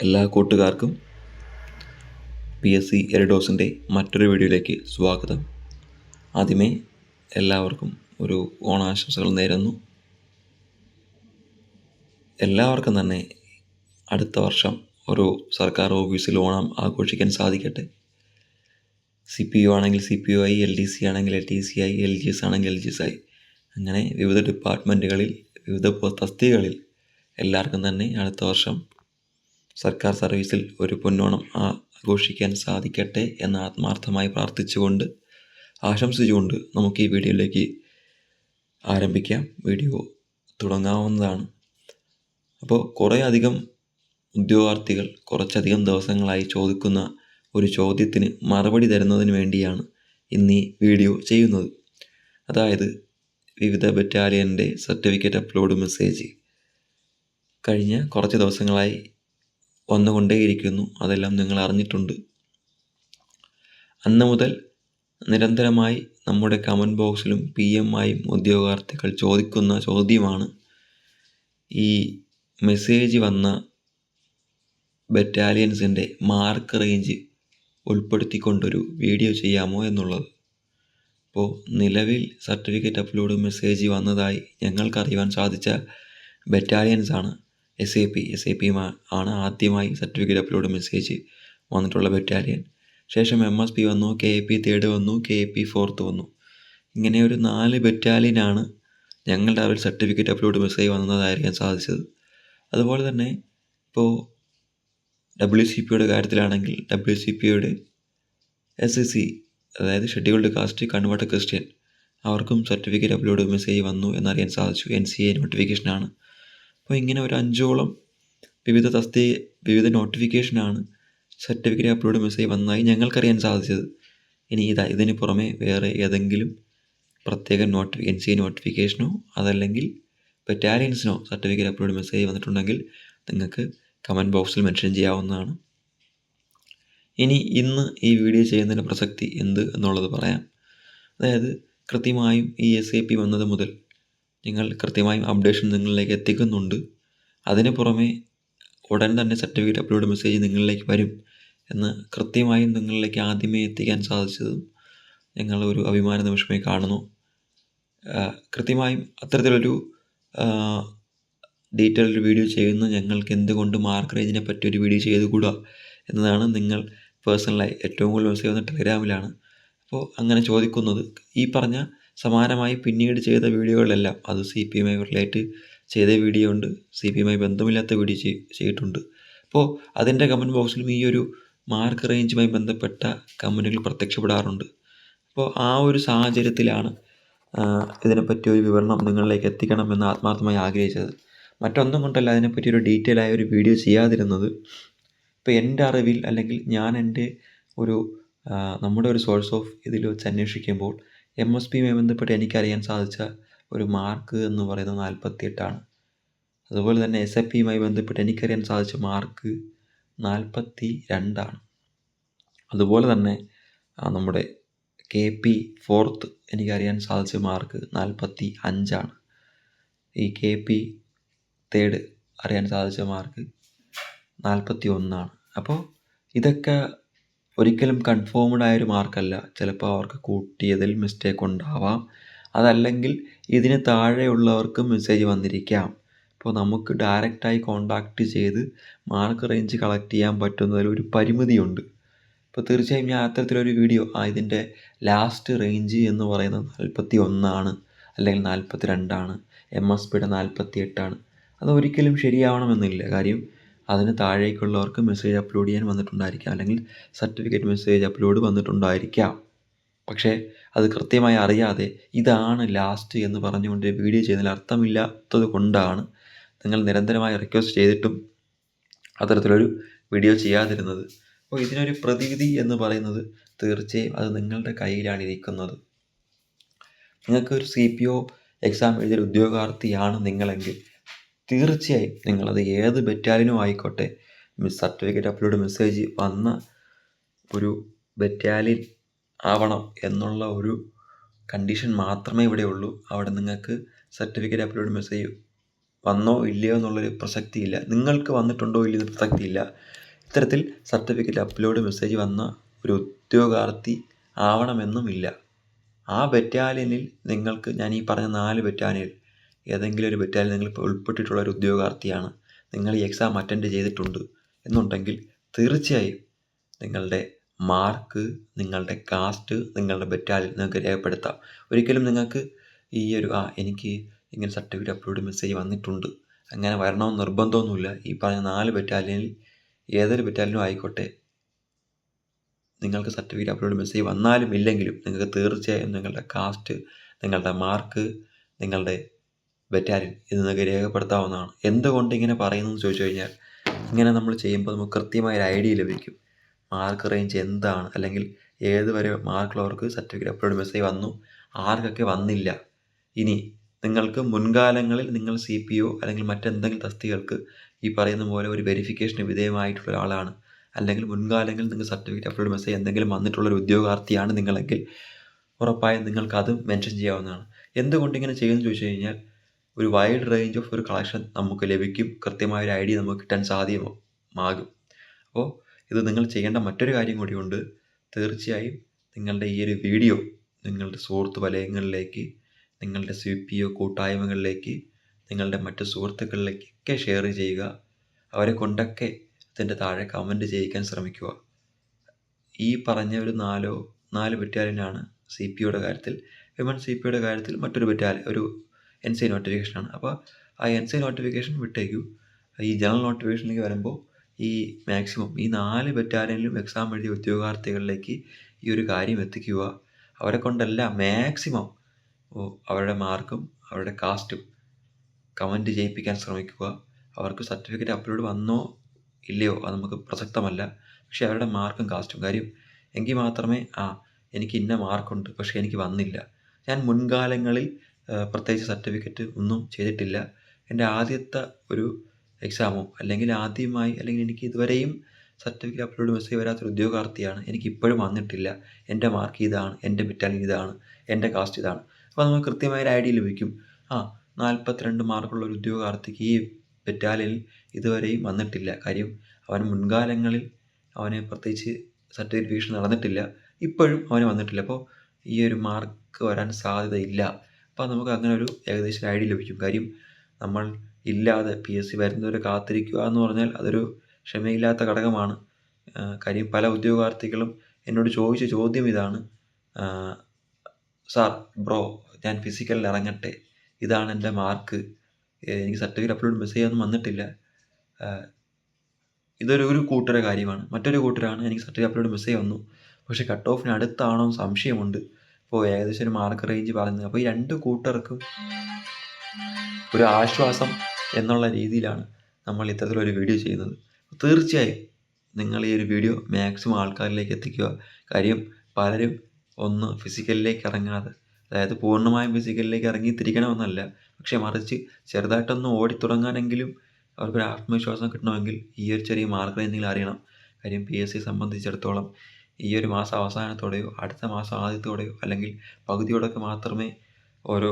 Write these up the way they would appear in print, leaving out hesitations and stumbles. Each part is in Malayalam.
എല്ലാ കൂട്ടുകാർക്കും PSC എൽഡോസിൻ്റെ മറ്റൊരു വീഡിയോയിലേക്ക് സ്വാഗതം. ആദ്യമേ എല്ലാവർക്കും ഒരു ഓണാശംസകൾ നേരുന്നു. എല്ലാവർക്കും തന്നെ അടുത്ത വർഷം ഒരു സർക്കാർ ഓഫീസിൽ ഓണം ആഘോഷിക്കാൻ സാധിക്കട്ടെ. CPO ആണെങ്കിൽ CPO ആയി, LDC ആണെങ്കിൽ LDC ആയി, LGS ആണെങ്കിൽ LGS ആയി, അങ്ങനെ വിവിധ ഡിപ്പാർട്ട്മെൻറ്റുകളിൽ വിവിധ തസ്തികകളിൽ എല്ലാവർക്കും തന്നെ അടുത്ത വർഷം സർക്കാർ സർവീസിൽ ഒരു പൊന്നോണം ആഘോഷിക്കാൻ സാധിക്കട്ടെ എന്ന് ആത്മാർത്ഥമായി പ്രാർത്ഥിച്ചുകൊണ്ട് ആശംസിച്ചുകൊണ്ട് നമുക്ക് ഈ വീഡിയോയിലേക്ക് ആരംഭിക്കാം. വീഡിയോ തുടങ്ങാവുന്നതാണ്. അപ്പോൾ കുറേയധികം ഉദ്യോഗാർത്ഥികൾ കുറച്ചധികം ദിവസങ്ങളായി ചോദിക്കുന്ന ഒരു ചോദ്യത്തിന് മറുപടി തരുന്നതിന് വേണ്ടിയാണ് ഇന്ന് ഈ വീഡിയോ ചെയ്യുന്നത്. അതായത് വിവിധ ബറ്റാലിയൻ്റെ സർട്ടിഫിക്കറ്റ് അപ്ലോഡ് മെസ്സേജ് കഴിഞ്ഞ കുറച്ച് ദിവസങ്ങളായി വന്നുകൊണ്ടേയിരിക്കുന്നു. അതെല്ലാം നിങ്ങൾ അറിഞ്ഞിട്ടുണ്ട്. അന്ന് മുതൽ നിരന്തരമായി നമ്മുടെ കമൻറ്റ് ബോക്സിലും PM ആയും ഉദ്യോഗാർത്ഥികൾ ചോദിക്കുന്ന ചോദ്യമാണ് ഈ മെസ്സേജ് വന്ന ബറ്റാലിയൻസിൻ്റെ മാർക്ക് റേഞ്ച് ഉൾപ്പെടുത്തിക്കൊണ്ടൊരു വീഡിയോ ചെയ്യാമോ എന്നുള്ളത്. അപ്പോൾ നിലവിൽ സർട്ടിഫിക്കറ്റ് അപ്ലോഡ് മെസ്സേജ് വന്നതായി ഞങ്ങൾക്കറിയുവാൻ സാധിച്ച ബറ്റാലിയൻസാണ് SAP ആണ് ആദ്യമായി സർട്ടിഫിക്കറ്റ് അപ്ലോഡ് മെസ്സേജ് വന്നിട്ടുള്ള ബറ്റാലിയൻ. ശേഷം MSP വന്നു, KAP 3rd വന്നു, KAP 4th വന്നു. ഇങ്ങനെ ഒരു 4 ബറ്റാലിയനാണ് ഞങ്ങളുടെ ഒരു സർട്ടിഫിക്കറ്റ് അപ്ലോഡ് മെസ്സേജ് വന്നതായിരിക്കാൻ സാധിച്ചത്. അതുപോലെ തന്നെ ഇപ്പോൾ WCPയുടെ കാര്യത്തിലാണെങ്കിൽ WCPയുടെ SSC അതായത് ഷെഡ്യൂൾഡ് കാസ്റ്റ് കൺവേർട്ടഡ് ക്രിസ്ത്യൻ അവർക്കും സർട്ടിഫിക്കറ്റ് അപ്ലോഡ് മെസ്സേജ് വന്നു എന്നറിയാൻ സാധിച്ചു. NCA നോട്ടിഫിക്കേഷനാണ്. അപ്പോൾ ഇങ്ങനെ ഒരു 5ഓളം വിവിധ നോട്ടിഫിക്കേഷനാണ് സർട്ടിഫിക്കറ്റ് അപ്ലോഡ് മെസ്സേജ് വന്നതായി ഞങ്ങൾക്കറിയാൻ സാധിച്ചത്. ഇനി ഇതിന് പുറമെ വേറെ ഏതെങ്കിലും പ്രത്യേക NCA നോട്ടിഫിക്കേഷനോ അതല്ലെങ്കിൽ ബറ്റാലിയൻസിനോ സർട്ടിഫിക്കറ്റ് അപ്ലോഡ് മെസ്സേജ് വന്നിട്ടുണ്ടെങ്കിൽ നിങ്ങൾക്ക് കമൻറ്റ് ബോക്സിൽ മെൻഷൻ ചെയ്യാവുന്നതാണ്. ഇനി ഇന്ന് ഈ വീഡിയോ ചെയ്യുന്നതിൻ്റെ പ്രസക്തി എന്ത് എന്നുള്ളത് പറയാം. അതായത് കൃത്യമായും ഈ SAP വന്നത് മുതൽ നിങ്ങൾ കൃത്യമായും അപ്ഡേഷൻ നിങ്ങളിലേക്ക് എത്തിക്കുന്നുണ്ട്. അതിന് പുറമെ ഉടൻ തന്നെ സർട്ടിഫിക്കറ്റ് അപ്ലോഡ് മെസ്സേജ് നിങ്ങളിലേക്ക് വരും എന്ന് കൃത്യമായും നിങ്ങളിലേക്ക് ആദ്യമേ എത്തിക്കാൻ സാധിച്ചതും ഞങ്ങൾ ഒരു അഭിമാന നിമിഷമായി കാണുന്നു. കൃത്യമായും അത്തരത്തിലൊരു ഡീറ്റെയിൽഡ് വീഡിയോ ചെയ്യുന്ന ഞങ്ങൾക്ക് എന്തുകൊണ്ട് മാർക്ക് റേഞ്ചിനെ പറ്റി ഒരു വീഡിയോ ചെയ്തുകൂടാ എന്നതാണ് നിങ്ങൾ പേഴ്സണലായി ഏറ്റവും കൂടുതൽ മെസ്സേജ് വന്ന ടെലഗ്രാമിലാണ്. അപ്പോൾ അങ്ങനെ ചോദിക്കുന്നത് ഈ പറഞ്ഞ സമാനമായി പിന്നീട് ചെയ്ത വീഡിയോകളെല്ലാം അത് CPMI റിലേറ്റ് ചെയ്ത വീഡിയോ ഉണ്ട്, CPMI ബന്ധമില്ലാത്ത വീഡിയോ ചെയ്തിട്ടുണ്ട്. അപ്പോൾ അതിൻ്റെ കമൻറ്റ് ബോക്സിലും ഈ ഒരു മാർക്ക് റേഞ്ചുമായി ബന്ധപ്പെട്ട കമൻറ്റുകൾ പ്രത്യക്ഷപ്പെടാറുണ്ട്. അപ്പോൾ ആ ഒരു സാഹചര്യത്തിലാണ് ഇതിനെപ്പറ്റി ഒരു വിവരണം നിങ്ങളിലേക്ക് എത്തിക്കണമെന്ന് ആത്മാർത്ഥമായി ആഗ്രഹിച്ചത്. മറ്റൊന്നും കൊണ്ടല്ല അതിനെപ്പറ്റി ഒരു ഡീറ്റെയിൽ ആയ ഒരു വീഡിയോ ചെയ്യാതിരുന്നത്. ഇപ്പോൾ എൻ്റെ അറിവിൽ അല്ലെങ്കിൽ ഞാൻ എൻ്റെ ഒരു നമ്മുടെ ഒരു സോഴ്സ് ഓഫ് ഇതിൽ വെച്ച് അന്വേഷിക്കുമ്പോൾ MSPയുമായി ബന്ധപ്പെട്ട് എനിക്കറിയാൻ സാധിച്ച ഒരു മാർക്ക് എന്ന് പറയുന്നത് 48ആണ്. അതുപോലെ തന്നെ SAPയുമായി ബന്ധപ്പെട്ട് എനിക്കറിയാൻ സാധിച്ച മാർക്ക് 42ആണ്. അതുപോലെ തന്നെ നമ്മുടെ KP 4th എനിക്കറിയാൻ സാധിച്ച മാർക്ക് 45ആണ്. ഈ KP 3rd അറിയാൻ സാധിച്ച മാർക്ക് 41ആണ്. അപ്പോൾ ഇതൊക്കെ ഒരിക്കലും കൺഫേംഡ് ആയൊരു മാർക്കല്ല. ചിലപ്പോൾ അവർക്ക് കൂട്ടിയതിൽ മിസ്റ്റേക്ക് ഉണ്ടാവാം, അതല്ലെങ്കിൽ ഇതിന് താഴെയുള്ളവർക്കും മെസ്സേജ് വന്നിരിക്കാം. അപ്പോൾ നമുക്ക് ഡയറക്റ്റായി കോണ്ടാക്റ്റ് ചെയ്ത് മാർക്ക് റേഞ്ച് കളക്ട് ചെയ്യാൻ പറ്റുന്നതിലൊരു പരിമിതിയുണ്ട്. അപ്പോൾ തീർച്ചയായും ഞാൻ അത്തരത്തിലൊരു വീഡിയോ ഇതിൻ്റെ ലാസ്റ്റ് റേഞ്ച് എന്ന് പറയുന്നത് 41ആണ് അല്ലെങ്കിൽ 42ആണ്, MSPയുടെ 48ആണ്. അതൊരിക്കലും ശരിയാവണമെന്നില്ല. കാര്യം അതിന് താഴേക്കുള്ളവർക്ക് മെസ്സേജ് അപ്ലോഡ് ചെയ്യാൻ വന്നിട്ടുണ്ടായിരിക്കാം, അല്ലെങ്കിൽ സർട്ടിഫിക്കറ്റ് മെസ്സേജ് അപ്ലോഡ് വന്നിട്ടുണ്ടായിരിക്കാം. പക്ഷേ അത് കൃത്യമായി അറിയാതെ ഇതാണ് ലാസ്റ്റ് എന്ന് പറഞ്ഞുകൊണ്ട് വീഡിയോ ചെയ്യുന്നതിൽ അർത്ഥമില്ലാത്തത് കൊണ്ടാണ് നിങ്ങൾ നിരന്തരമായി റിക്വസ്റ്റ് ചെയ്തിട്ടും അത്തരത്തിലൊരു വീഡിയോ ചെയ്യാതിരുന്നത്. അപ്പോൾ ഇതിനൊരു പ്രതിവിധി എന്ന് പറയുന്നത് തീർച്ചയായും അത് നിങ്ങളുടെ കയ്യിലാണ് ഇരിക്കുന്നത്. നിങ്ങൾക്കൊരു CPO എക്സാം എഴുതിയ ഉദ്യോഗാർത്ഥിയാണ് നിങ്ങളെങ്കിൽ തീർച്ചയായും നിങ്ങളത് ഏത് ബറ്റാലിയനും ആയിക്കോട്ടെ, സർട്ടിഫിക്കറ്റ് അപ്ലോഡ് മെസ്സേജ് വന്ന ഒരു ബറ്റാലിയൻ ആവണം എന്നുള്ള ഒരു കണ്ടീഷൻ മാത്രമേ ഇവിടെ ഉള്ളൂ. അവിടെ നിങ്ങൾക്ക് സർട്ടിഫിക്കറ്റ് അപ്ലോഡ് മെസ്സേജ് വന്നോ ഇല്ലയോ എന്നുള്ളൊരു പ്രസക്തിയില്ല, നിങ്ങൾക്ക് വന്നിട്ടുണ്ടോ ഇല്ലയോ എന്ന് പ്രസക്തിയില്ല. ഇത്തരത്തിൽ സർട്ടിഫിക്കറ്റ് അപ്ലോഡ് മെസ്സേജ് വന്ന ഒരു ഉദ്യോഗാർത്ഥി ആവണമെന്നുമില്ല. ആ ബറ്റാലിയനിൽ നിങ്ങൾക്ക്, ഞാൻ ഈ പറഞ്ഞ 4 ബറ്റാലിയനിൽ ഏതെങ്കിലും ഒരു ബറ്റാലിയൻ നിങ്ങൾ ഉൾപ്പെട്ടിട്ടുള്ള ഒരു ഉദ്യോഗാർത്ഥിയാണ്, നിങ്ങൾ ഈ എക്സാം അറ്റൻഡ് ചെയ്തിട്ടുണ്ട് എന്നുണ്ടെങ്കിൽ തീർച്ചയായും നിങ്ങളുടെ മാർക്ക്, നിങ്ങളുടെ കാസ്റ്റ്, നിങ്ങളുടെ ബറ്റാലിയൻ നിങ്ങൾക്ക് രേഖപ്പെടുത്താം. ഒരിക്കലും നിങ്ങൾക്ക് ഈ ഒരു എനിക്ക് ഇങ്ങനെ സർട്ടിഫിക്കറ്റ് അപ്ലോഡ് മെസ്സേജ് വന്നിട്ടുണ്ട് അങ്ങനെ വരണമെന്ന് നിർബന്ധമൊന്നുമില്ല. ഈ പറഞ്ഞ 4 ബറ്റാലിയനിൽ ഏതൊരു ബറ്റാലിയനും ആയിക്കോട്ടെ, നിങ്ങൾക്ക് സർട്ടിഫിക്കറ്റ് അപ്ലോഡ് മെസ്സേജ് വന്നാലും ഇല്ലെങ്കിലും നിങ്ങൾക്ക് തീർച്ചയായും നിങ്ങളുടെ കാസ്റ്റ്, നിങ്ങളുടെ മാർക്ക്, നിങ്ങളുടെ ബറ്റാലിയൻ ഇത് നിങ്ങൾക്ക് രേഖപ്പെടുത്താവുന്നതാണ്. എന്തുകൊണ്ട് ഇങ്ങനെ പറയുന്നു എന്ന് ചോദിച്ചു കഴിഞ്ഞാൽ, ഇങ്ങനെ നമ്മൾ ചെയ്യുമ്പോൾ നമുക്ക് കൃത്യമായൊരു ഐഡിയ ലഭിക്കും. മാർക്ക് റേഞ്ച് എന്താണ്, അല്ലെങ്കിൽ ഏതുവരെ മാർക്കുള്ളവർക്ക് സർട്ടിഫിക്കറ്റ് അപ്ലോഡ് മെസ്സേജ് വന്നു, ആർക്കൊക്കെ വന്നില്ല. ഇനി നിങ്ങൾക്ക് മുൻകാലങ്ങളിൽ നിങ്ങൾ CPO അല്ലെങ്കിൽ മറ്റെന്തെങ്കിലും തസ്തികൾക്ക് ഈ പറയുന്ന പോലെ ഒരു വെരിഫിക്കേഷന് വിധേയമായിട്ടുള്ള ഒരാളാണ്, അല്ലെങ്കിൽ മുൻകാലങ്ങളിൽ നിങ്ങൾക്ക് സർട്ടിഫിക്കറ്റ് അപ്ലോഡ് മെസ്സേജ് എന്തെങ്കിലും വന്നിട്ടുള്ളൊരു ഉദ്യോഗാർത്ഥിയാണ് നിങ്ങളെങ്കിൽ ഉറപ്പായും നിങ്ങൾക്ക് അത് മെൻഷൻ ചെയ്യാവുന്നതാണ്. എന്തുകൊണ്ട് ഇങ്ങനെ ചെയ്യുമെന്ന് ചോദിച്ചു കഴിഞ്ഞാൽ, ഒരു വൈഡ് റേഞ്ച് ഓഫ് ഒരു കളക്ഷൻ നമുക്ക് ലഭിക്കും, കൃത്യമായൊരു ഐഡിയ നമുക്ക് കിട്ടാൻ സാധ്യമാകും. അപ്പോൾ ഇത് നിങ്ങൾ ചെയ്യേണ്ട മറ്റൊരു കാര്യം കൂടിയുണ്ട്. തീർച്ചയായും നിങ്ങളുടെ ഈ ഒരു വീഡിയോ നിങ്ങളുടെ സുഹൃത്ത് വലയങ്ങളിലേക്ക്, നിങ്ങളുടെ CPO കൂട്ടായ്മകളിലേക്ക്, നിങ്ങളുടെ മറ്റ് സുഹൃത്തുക്കളിലേക്കൊക്കെ ഷെയർ ചെയ്യുക. അവരെ കൊണ്ടൊക്കെ ഇതിൻ്റെ താഴെ കമൻറ്റ് ചെയ്യിക്കാൻ ശ്രമിക്കുക. ഈ പറഞ്ഞ ഒരു 4 ബറ്റാലിയനാണ് CPOയുടെ കാര്യത്തിൽ. വിമൻ CPOയുടെ കാര്യത്തിൽ മറ്റൊരു ബറ്റാലിയൻ ഒരു NC നോട്ടിഫിക്കേഷനാണ്. അപ്പോൾ ആ NC നോട്ടിഫിക്കേഷൻ വിട്ടേക്കൂ. ഈ ജനറൽ നോട്ടിഫിക്കേഷനിലേക്ക് വരുമ്പോൾ ഈ മാക്സിമം ഈ 4 ബറ്റാലിയനിലും എക്സാം എഴുതിയ ഉദ്യോഗാർത്ഥികളിലേക്ക് ഈ ഒരു കാര്യം എത്തിക്കുക. അവരെ കൊണ്ടെല്ലാം മാക്സിമം അവരുടെ മാർക്കും അവരുടെ കാസ്റ്റും കമൻറ്റ് ചെയ്യിപ്പിക്കാൻ ശ്രമിക്കുക. അവർക്ക് സർട്ടിഫിക്കറ്റ് അപ്ലോഡ് വന്നോ ഇല്ലയോ അത് നമുക്ക് പ്രസക്തമല്ല, പക്ഷേ അവരുടെ മാർക്കും കാസ്റ്റും കാര്യം എങ്കിൽ മാത്രമേ എനിക്ക് ഇന്ന മാർക്കുണ്ട് പക്ഷേ എനിക്ക് വന്നില്ല, ഞാൻ മുൻകാലങ്ങളിൽ പ്രത്യേകിച്ച് സർട്ടിഫിക്കറ്റ് ഒന്നും ചെയ്തിട്ടില്ല, എൻ്റെ ആദ്യത്തെ ഒരു എക്സാമോ അല്ലെങ്കിൽ ആദ്യമായി അല്ലെങ്കിൽ എനിക്ക് ഇതുവരെയും സർട്ടിഫിക്കറ്റ് അപ്ലോഡ് മെസ്സേജ് വരാത്തൊരു ഉദ്യോഗാർത്ഥിയാണ്, എനിക്ക് ഇപ്പോഴും വന്നിട്ടില്ല, എൻ്റെ മാർക്ക് ഇതാണ്, എൻ്റെ ബറ്റാലിയൻ ഇതാണ്, എൻ്റെ കാസ്റ്റ് ഇതാണ്. അപ്പോൾ നമുക്ക് കൃത്യമായൊരു ഐഡിയ ലഭിക്കും. 42 മാർക്കുള്ള ഒരു ഉദ്യോഗാർത്ഥിക്ക് ഈ ബറ്റാലിയനിൽ ഇതുവരെയും വന്നിട്ടില്ല, കാര്യം അവൻ മുൻകാലങ്ങളിൽ അവന് പ്രത്യേകിച്ച് സർട്ടിഫിക്കേഷൻ നടന്നിട്ടില്ല, ഇപ്പോഴും അവന് വന്നിട്ടില്ല, അപ്പോൾ ഈ ഒരു മാർക്ക് വരാൻ സാധ്യതയില്ല. അപ്പോൾ നമുക്ക് അങ്ങനെ ഒരു ഏകദേശം ഐഡിയ ലഭിക്കും. കാര്യം നമ്മൾ ഇല്ലാതെ PSC വരുന്നവരെ കാത്തിരിക്കുക എന്ന് പറഞ്ഞാൽ അതൊരു ക്ഷമയില്ലാത്ത ഘടകമാണ്. കാര്യം പല ഉദ്യോഗാർത്ഥികളും എന്നോട് ചോദിച്ച ചോദ്യം ഇതാണ്, സാർ ബ്രോ ഞാൻ ഫിസിക്കലിൽ ഇറങ്ങട്ടെ, ഇതാണ് എൻ്റെ മാർക്ക്, എനിക്ക് സർട്ടിഫിക്കറ്റ് അപ്ലോഡ് മെസ്സേജ് ഒന്നും വന്നിട്ടില്ല. ഇതൊരു കൂട്ടരുടെ കാര്യമാണ്. മറ്റൊരു കൂട്ടരാണ്, എനിക്ക് സർട്ടിഫിക്കറ്റ് അപ്ലോഡ് മെസ്സേജ് വന്നു പക്ഷേ കട്ട് ഓഫിന് അടുത്താണോ സംശയമുണ്ട്, ഇപ്പോൾ ഏകദേശം ഒരു മാർക്ക് റേഞ്ച് പറയുന്നത്. അപ്പോൾ ഈ 2 കൂട്ടർക്കും ഒരു ആശ്വാസം എന്നുള്ള രീതിയിലാണ് നമ്മൾ ഇത്തരത്തിലൊരു വീഡിയോ ചെയ്യുന്നത്. തീർച്ചയായും നിങ്ങൾ ഈ ഒരു വീഡിയോ മാക്സിമം ആൾക്കാരിലേക്ക് എത്തിക്കുക. കാര്യം പലരും ഫിസിക്കലിലേക്ക് ഇറങ്ങാതെ, അതായത് പൂർണ്ണമായും ഫിസിക്കലിലേക്ക് ഇറങ്ങി തിരിക്കണമെന്നല്ല, പക്ഷേ മറിച്ച് ചെറുതായിട്ടൊന്ന് ഓടിത്തുടങ്ങാനെങ്കിലും അവർക്കൊരു ആത്മവിശ്വാസം കിട്ടണമെങ്കിൽ ഈ ഒരു ചെറിയ മാർക്ക് റേഞ്ചെങ്കിലും അറിയണം. കാര്യം PSC സംബന്ധിച്ചിടത്തോളം ഈ ഒരു മാസം അവസാനത്തോടെയോ അടുത്ത മാസം ആദ്യത്തോടെയോ അല്ലെങ്കിൽ പകുതിയോടൊക്കെ മാത്രമേ ഓരോ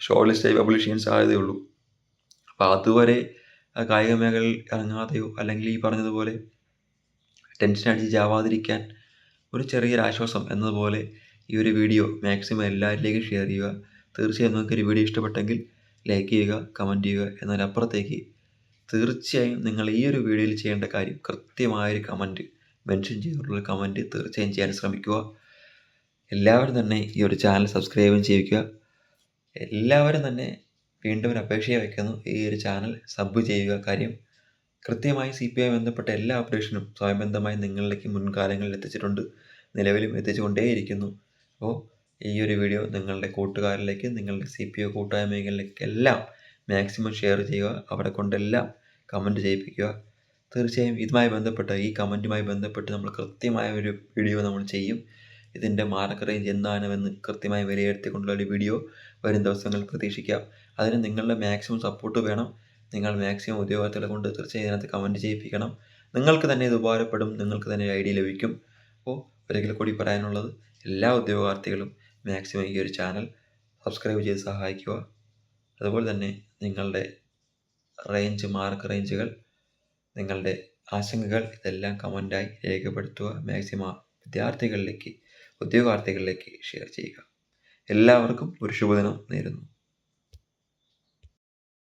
ഷോർട്ട് ലിസ്റ്റ് പബ്ലിഷ് ചെയ്യാൻ സാധ്യതയുള്ളൂ. അപ്പോൾ അതുവരെ കായിക മേഖലയിൽ ഇറങ്ങാതെയോ അല്ലെങ്കിൽ ഈ പറഞ്ഞതുപോലെ ടെൻഷൻ അടിച്ചാവാതിരിക്കാൻ ഒരു ചെറിയൊരു ആശ്വാസം എന്നതുപോലെ ഈ ഒരു വീഡിയോ മാക്സിമം എല്ലാവരിലേക്കും ഷെയർ ചെയ്യുക. തീർച്ചയായും നിങ്ങൾക്ക് ഈ വീഡിയോ ഇഷ്ടപ്പെട്ടെങ്കിൽ ലൈക്ക് ചെയ്യുക, കമൻറ്റ് ചെയ്യുക. എന്നതിനപ്പുറത്തേക്ക് തീർച്ചയായും നിങ്ങൾ ഈ ഒരു വീഡിയോയിൽ ചെയ്യേണ്ട കാര്യം കൃത്യമായൊരു കമൻറ്റ്, മെൻഷൻ ചെയ്തിട്ടുള്ള കമൻറ്റ് തീർച്ചയായും ചെയ്യാൻ ശ്രമിക്കുക. എല്ലാവരും തന്നെ ഈ ഒരു ചാനൽ സബ്സ്ക്രൈബും ചെയ്യിക്കുക. എല്ലാവരും തന്നെ വീണ്ടും ഒരു അപേക്ഷയെ വയ്ക്കുന്നു, ഈ ഒരു ചാനൽ സബ് ചെയ്യുക. കാര്യം കൃത്യമായി CPI ബന്ധപ്പെട്ട എല്ലാ അപ്ഡേഷനും സ്വയംബന്ധമായി നിങ്ങളിലേക്ക് മുൻകാലങ്ങളിൽ എത്തിച്ചിട്ടുണ്ട്, നിലവിലും എത്തിച്ചുകൊണ്ടേയിരിക്കുന്നു. അപ്പോൾ ഈ ഒരു വീഡിയോ നിങ്ങളുടെ കൂട്ടുകാരിലേക്ക്, നിങ്ങളുടെ CPO കൂട്ടായ്മകളിലേക്കെല്ലാം മാക്സിമം ഷെയർ ചെയ്യുക. അവിടെ കൊണ്ടെല്ലാം കമൻറ്റ് ചെയ്യിപ്പിക്കുക. തീർച്ചയായും ഇതുമായി ബന്ധപ്പെട്ട്, ഈ കമൻറ്റുമായി ബന്ധപ്പെട്ട് നമ്മൾ കൃത്യമായ ഒരു വീഡിയോ നമ്മൾ ചെയ്യും. ഇതിൻ്റെ മാർക്ക് റേഞ്ച് എന്താണെന്ന് കൃത്യമായി വിലയിരുത്തിക്കൊണ്ടുള്ള ഒരു വീഡിയോ വരും ദിവസങ്ങളിൽ പ്രതീക്ഷിക്കാം. അതിന് നിങ്ങളുടെ മാക്സിമം സപ്പോർട്ട് വേണം. നിങ്ങൾ മാക്സിമം ഉദ്യോഗാർത്ഥികളെ കൊണ്ട് തീർച്ചയായും ഇതിനകത്ത് കമൻറ്റ് ചെയ്യിപ്പിക്കണം. നിങ്ങൾക്ക് തന്നെ ഇത് ഉപകാരപ്പെടും, നിങ്ങൾക്ക് തന്നെ ഐഡിയ ലഭിക്കും. അപ്പോൾ ഒരിക്കൽ കൂടി പറയാനുള്ളത്, എല്ലാ ഉദ്യോഗാർത്ഥികളും മാക്സിമം ഈ ഒരു ചാനൽ സബ്സ്ക്രൈബ് ചെയ്ത് സഹായിക്കുക. അതുപോലെ തന്നെ നിങ്ങളുടെ മാർക്ക് റേഞ്ചുകൾ, നിങ്ങളുടെ ആശങ്കകൾ ഇതെല്ലാം കമൻ്റായി രേഖപ്പെടുത്തുക. മാക്സിമം ഉദ്യോഗാർത്ഥികളിലേക്ക് ഷെയർ ചെയ്യുക. എല്ലാവർക്കും ഒരു ശുഭദിനം നേരുന്നു.